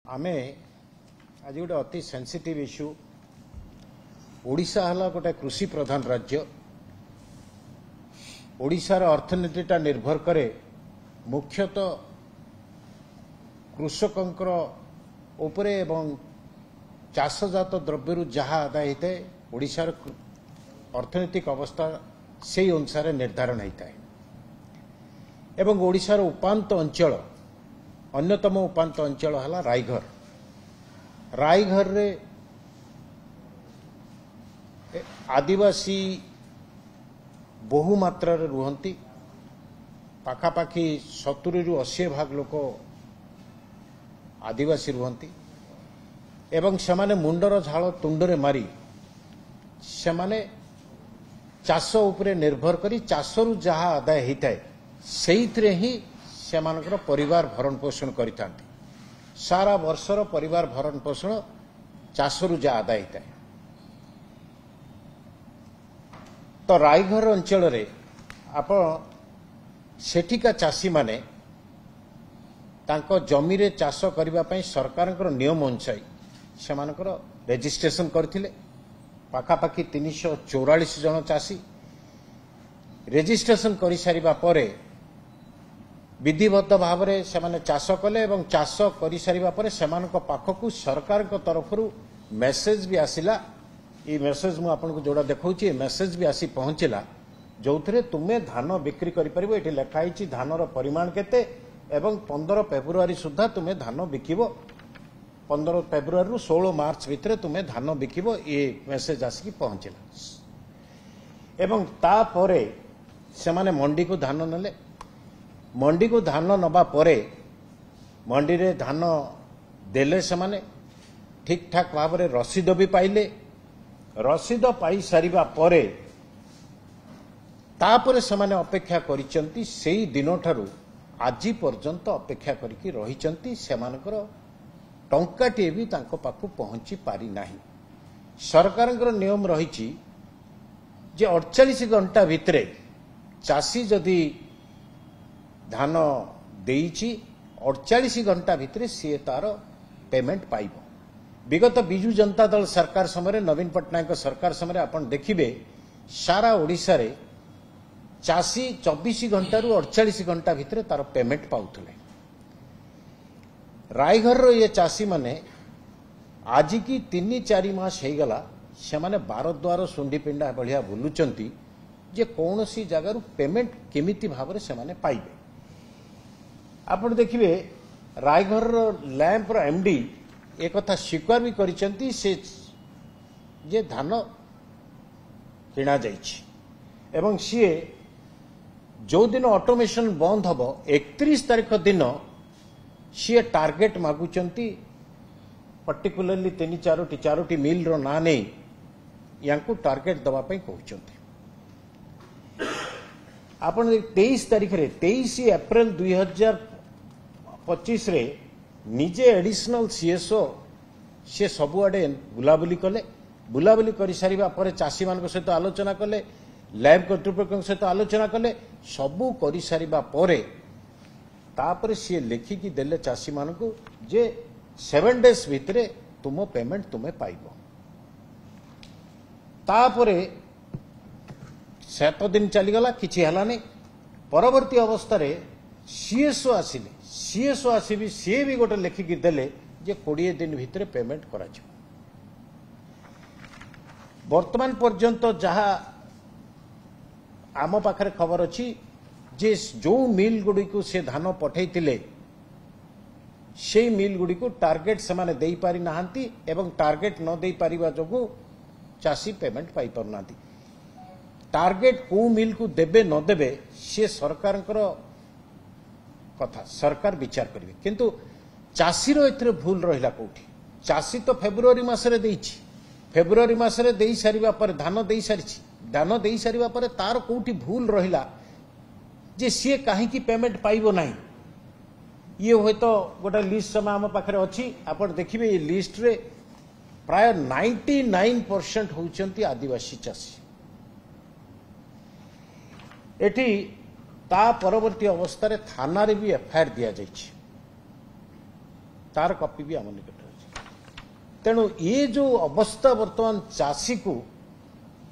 आमे आज गोटे अति सेंसिटिव इश्यू ओडिशा हला गोटे कृषि प्रधान राज्य ओडिशार अर्थनीतिटा निर्भर करे मुख्यतः कृषकंकर उपरे एवं चाषजात द्रव्य जहाँ आदाय होता है ओडिशार अर्थनैतिक अवस्था से अनुसार निर्धारण होता है एवं ओडिशार उपांत अंचल अन्यतम उपांत अंचल है रायघर रायघर रे आदिवासी बहु मात्रा रुहंती पाखापाखि 70 रु 80 भाग लोक आदिवासी रुहंती एवं सेमाने मुंडर झाल तुंडरे मारी सेमाने चाष उपरे निर्भर करी चाषरु जहाँ आदाय होता है से ही सेमानकर परिवार भरण पोषण करिथांती सारा वर्षर परिवार भरण पोषण चाषरु जा आदाय होता है। तो रायघर अंचल रे आप सेठिका चाषी माने तांको जमी रे चाष करबा पई सरकारकर नियम अनुसार सेमानकर रेजिस्ट्रेशन करथिले पाखापाखि 344 जन चाषी रेजिस्ट्रेशन करि सारिबा परे विधिबद्ध भाव में से चाष कले और चाष कर सारिबा परे सेमानक पाखकु सरकार तरफ मेसेज भी आसिला ये मेसेज मु आपन को जोड़ा देखौची मेसेज भी आसी पहुंचला जो थे तुम्हें धान बिक्री करि परिबो एठी लिखाई धानर परिमाण केते एवं 15 फेब्रुआरी सुधा तुम्हें धान बिकिबो 15 फेब्रुआरी रु 16 मार्च भितर तुम्हें धान बिकिबो ये मेसेज आसिकी पहुंचला एवं ता परे सेमाने मंडी को धान नेले मंडी को धान नबा परे मंडी रे धान देले सेमाने ठीक ठाक भाव में रसीद भी पाइले रसीद पाई सारिबा परे तापरे सेमाने अपेक्षा करिसंती सेही दिन ठारू आजी पर्यंत अपेक्षा करिकी रहिसंती सेमानकर टंकाटे भी तांको पाखु पहुंची पारि नाही सरकारकर नियम रहिछि जे 48 घंटा भितरे चाषी जदि धान देइछि 48 घंटा भितर सी तार पेमेंट पाइबो विगत बिजू जनता दल सरकार समय नवीन पट्टनायक सरकार समय आपन देखिबे सारा ओडिशा रे चाषी 24 घंटा रु 48 घंटा भितर तार पेमेंट पाउथले रायघर रो ये चाषी माने आज की 3-4 मास हो गला से माने 12 द्वार सुंडी पिंडा बढ़िया बुलुचंती जे कौनसी जगार पेमेंट केमिति भाव से माने पाइबे आपण देखिए रायघर लैंप एमडी एक कथा स्वीकार भी करिसेंती से जे धान किणा जाइछि एवं सी जो दिन ऑटोमेशन बंद हबो 31 तारीख दिन सी टार्गेट मागुचंती पर्टिकुलरली 3-4टी मिल रो ना नहीं यांकु टार्गेट दबा पई कहउचंती आपण 23 तारीख रे 23 अप्रैल 2025 रे निजे एडिशनल सीएसओ से सबुआडे बुलाबुली कले बुलाबुली कर सारिबा परे चाषी मान सहित आलोचना कले लैब कर्तृपक्ष सहित आलोचना कले सबू कर सारिबा परे तापर सी लिखिकी देले चाषी मान को जे 7 डेज भितरे तुम पेमेंट तुम्हें पाइबो तापरे 7 दिन चलीगला किछि हलानी परवर्ती अवस्था रे सीएसओ आसिले सीएसओ आसी सी भी गोटे लिखिकी देले जे 20 दिन भितर पेमेंट करा वर्तमान पर्यंत जहाँ आम पाखरे खबर अच्छी जे जो मिल गुड़ी को से धान पठेइतिले से मिल गुड़ी को टार्गेट से माने देई पारि नाहंती एवं टार्गेट न देई पारिबा जोगु चाषी पेमेंट पाई पारुनांती टार्गेट को मिल को देबे न देबे से सरकार कथा सरकार विचार करेंगे किंतु चाषीर एथरे भूल रहिला कोठी चाषी तो फेब्रुआरी मासरे देइछि फेब्रुआरी मासरे देई सारिबा पर धान देई सारिछि धान देई सारिबा पर तार कोठी भूल रहिला जे सी काहेकि पेमेंट पाइबो नाही ये होय तो गोटे लिस्ट समय आम पाखरे अछि आपण देखिबे ये लिस्ट रे प्राय 99% होउचंती आदिवासी चाषी एठी ता परवर्ती अवस्था थाना रे भी एफआईआर दिया जाइछि तार कॉपी भी आम निकट अच्छी। तेणु ये जो अवस्था वर्तमान चाषी को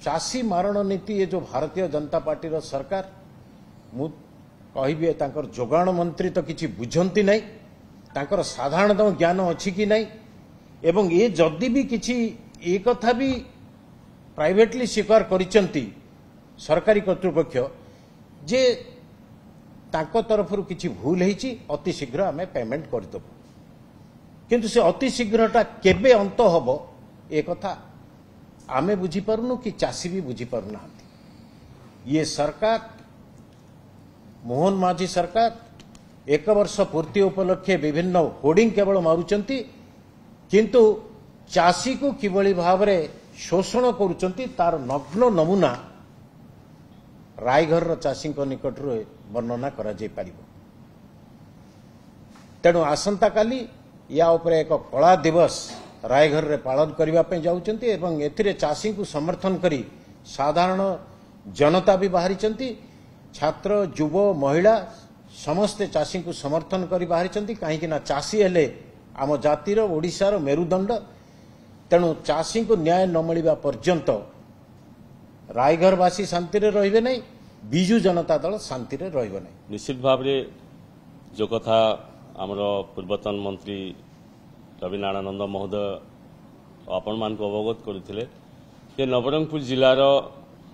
चाषी मारण नीति ये जो भारतीय जनता पार्टी रो सरकार मु कहि तांकर जोगाण मंत्री तो किछि बुझंती नहीं तांकर साधारणतम ज्ञान अछि कि नहीं एवं ये जदि भी किछि ए कथा भी प्राइवेटली स्वीकार करिसंती सरकारी कर्तृपक्ष जे तांको तरफरु किछि भूल हेछि अति शीघ्र आमे पेमेंट करदेबु किंतु से अति शीघ्रटा केबे अंत हबो ए कथा आमे बुझी पारुनु कि चाषी भी बुझी पारुना। ये सरकार मोहन माझी सरकार 1 वर्ष पूर्ति उपलक्षे विभिन्न होर्डिंग केवल मारुचंती किंतु चाषी को किभली भावरे शोषण करुचंती तार नग्न नमूना रायघर चाषी निकट वर्णना करा जाय परिबो। तेणु आसंता काली या उपरे एक कला दिवस रायघर रे पालन करबा पे जाउचंती एवं एथिरे चाषी को समर्थन करी साधारण जनता भी बाहरी छात्र युव महिला समस्ते चाषी को समर्थन करी बाहरी कहीं ना चाषी हेले आम जातिर ओडिशार मेरुदंड। तेणु चाषी को न्याय न मिलवा पर्यंत रायघरवासी शांति रे रहिबे नहीं बिजु जनता दल शांति रे रहिबे नहीं। निश्चित भाव जो कथा आमर पूर्वतन मंत्री रवि नारायण महोदय आपण मान अवगत करते नवरंगपुर जिलार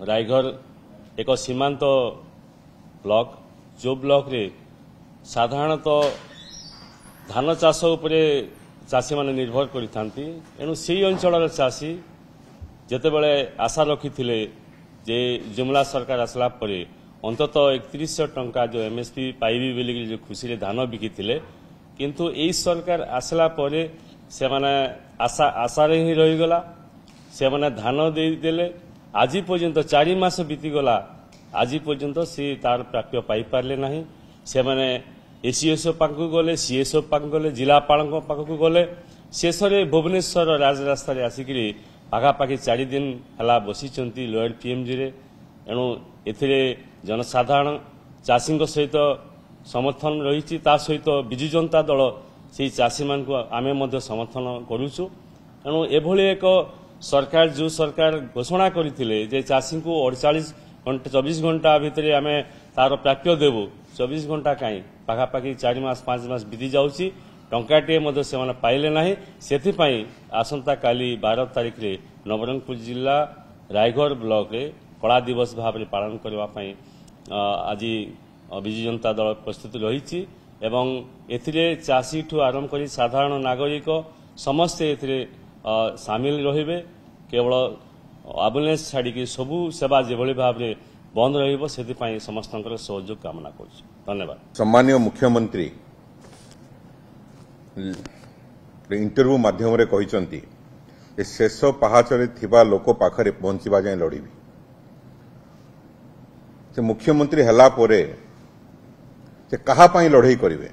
रायघर एक सीमांत ब्लॉक जो ब्लॉक रे साधारणतः धान चाष उपरे चाषी माने निर्भर करिथांती एणु सेही अंचल चाषी जेतेबेले आशा रखिथिले जे जुमला सरकार आसला परे अंतत 3100 टंका जो एमएसपी पाइबी बोली जो खुशी रे धान बिकिथिले किंतु एई सरकार आसला परे से माने आशा रे ही रही गला से माने धान दे देले आज पर्यंत 4 मास बीती गला आज पर्यंत से तार प्राप्य पाई पारले नाही से माने एसीएसओ पाखु गले सीएसओ पाखु गले जिलापाल पाखु गले शेष में भुवनेश्वर राजरास्ता आसिकी पाखापाखि 4 दिन है बसी लॉयड पीएमजी रे एणु एथिरे जनसाधारण चाषी सहित समर्थन रही सहित विजु जनता दल से चाषी मान आमे मध्य समर्थन करुचु। एणु एभली एक सरकार जो सरकार घोषणा करथिले जे चाषी को 48 घंटा 24 घंटा भितर आमे तार प्राप्य देबु 24 घंटा कहीं पाखापाखि 4 मास 5 मास बीती जाउची टंकाटे मध्य से माने पाइले नाही सेथिपाई आसंता काली 12 तारिख रे नवरंगपुर जिला रायघर ब्लॉक रे कला दिवस भाव में पालन करबा पई आज विजु जनता दल प्रस्तुत रही एवं एथिरे चाषी ठू आरंभ करी साधारण नागरिक समस्ते एथिरे सामिल रहिबे केवल एम्बुलेंस छाड़ी सबू सेवा जेभली भाव में बंद रहिबो सेथिपाई समस्तंकर सहयोग कामना करछु। धन्यवाद। सम्मानीय मुख्यमंत्री इंटरव्यू माध्यम रे कहिसंती ए शेष पहाचरे थिबा लोक पाखरे पहुंचीबा जाय लड़ीबी से मुख्यमंत्री हला पोरे से कहा पाई लड़ाई करिवे।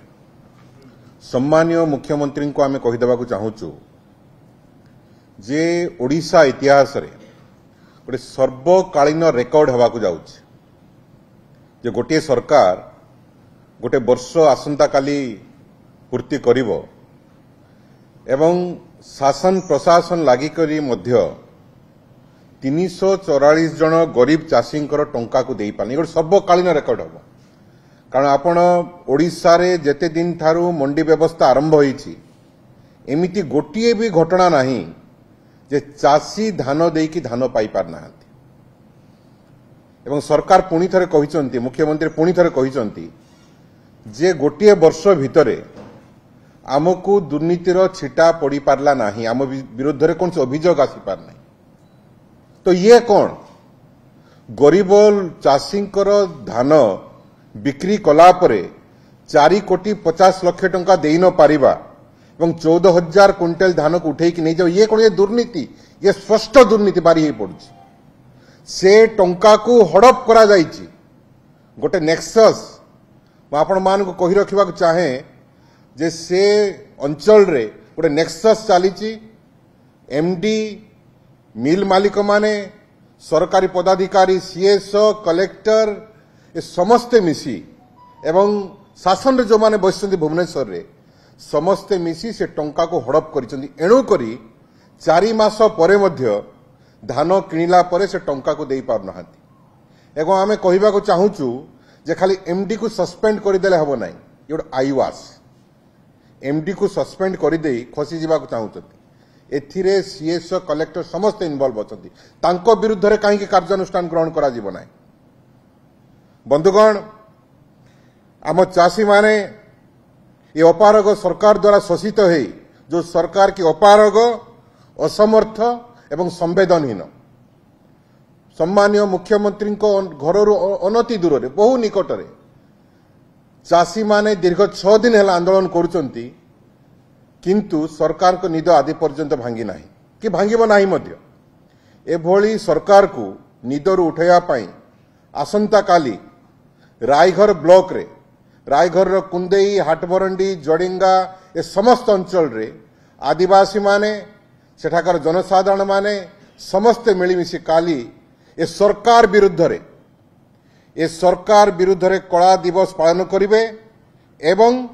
सम्मानीय मुख्यमंत्री को आमे कहिदेबाकू चाहूचु जे ओडिशा इतिहास रे गोटे सर्वकालीन रेकर्ड हेबाकू जाउछ जे गोटे सरकार गोटे वर्ष आसंता काली पूर्ति करिवो एवं शासन प्रशासन लागि करी मध्य 344 जन गरीब चाषी टंका को दे पानी गोटे सर्वकालीन रेकर्ड हम कारण आपण ओडिशा रे जेते दिन थारू मंडी व्यवस्था आरंभ होईछि एमिति गोटिए भी घटना नहीं जे चाषी धान देकी धान पाई पार नाहंती एवं सरकार पुणी थरे कहिसंती मुख्यमंत्री पुणी थरे कहिसंती जे गोटिए वर्ष भितरे आमको दुर्नीतिर छिटा पड़ी पारला नहीं आम विरुद्ध रे कौन से अभियोग आसी पार नहीं तो ये कौन गरीब चाषी धान बिक्री कला परे 4 कोटी 50 लाख टंका दे न पारिबा एवं 14,000 क्विंटल धान को उठे नहीं जाओ ये कौन ये दुर्नीति ये स्पष्ट दुर्नीति बारी ही पड़ी से टंका को हड़प करा जाइछि गोटे नेक्सस आपण मान को कहि रखिबा चाहे जे से अंचल रे गोटे नेक्सस चली एमडी मिल मालिक माने सरकारी पदाधिकारी सीएसओ कलेक्टर ए समस्ते मिसी एवं शासन रे जो माने बसଛନ୍ତି भुवनेश्वर रे समस्ते मिसी से टंका को हड़प करिसेंती एणु करी 4 मास परे मध्य धान किणिला परे से टंका को देई पार नहांती एवं आमे कहिबा को चाहूचु जे खाली एमडी को सस्पेंड कर देले हबो नाही योड आईवास एमडी को सस्पेंड कर देई खसी जिबा को चाहूचंती एथिरे सीएस कलेक्टर समस्त इन्वॉल्व अछंती तांको विरुद्ध रे काहे कार्यानुष्ठान ग्रहण करा जिवो नाही बंधुगण आम चाषी माने ये अपारग सरकार द्वारा शोषित है जो सरकार की अपारग असमर्थ एवं संवेदनहीन सम्मानीय मुख्यमंत्री घर अनति दूर बहु निकट चाषी माने दीर्घ 6 दिन है आंदोलन करुचंती किंतु सरकार को निद आदि पर्यंत भांगी नाही कि भांगिबो नाही मध्य एभली सरकार को निदर उठाइबा पई आसंता काली रायघर ब्लॉक रे रायघर कुंदेई हाटबरंडी जडिंगा ए समस्त अंचल रे आदिवासी माने सेठाकार जनसाधारण माने समस्ते मिलीमिशी काली ए सरकार विरुद्ध रे कला दिवस पालन करिवे एवं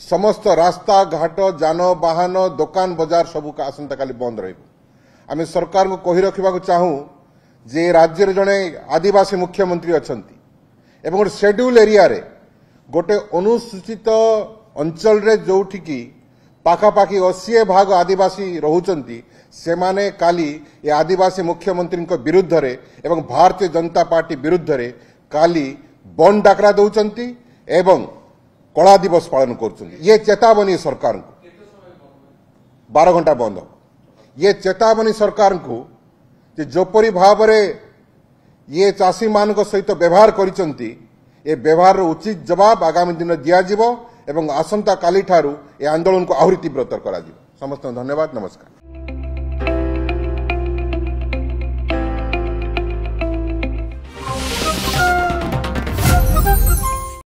समस्त रास्ता घाट जानवाहन दुकान बाजार सबू का आसंता काली बंद रहिबो आमे सरकार को कहि रखिबा को चाहू जे राज्य रे जने आदिवासी मुख्यमंत्री अछंती एवं गोटे शेड्यूल एरिया रे गोटे अनुसूचित अंचल रे जोठी की पाखापाखी 80 भाग आदिवासी रहुचंती से माने काली ये आदिवासी मुख्यमंत्री विरुद्ध रे एवं भारतीय जनता पार्टी विरुद्ध रे काली बंद डाकरा दौचंती एवं कला दिवस पालन करचंती ये चेतावनी सरकार को 12 घंटा बंद ये चेतावनी सरकार को जे जोपरी भाव रे ये चाषी मान सहित व्यवहार करिसंती ए व्यवहार उचित जवाब आगामी दिन दिया जिवो एवं आसंता काली ठारू ए आंदोलन को आहुरी तीव्रतर करा जिवो समस्त धन्यवाद नमस्कार।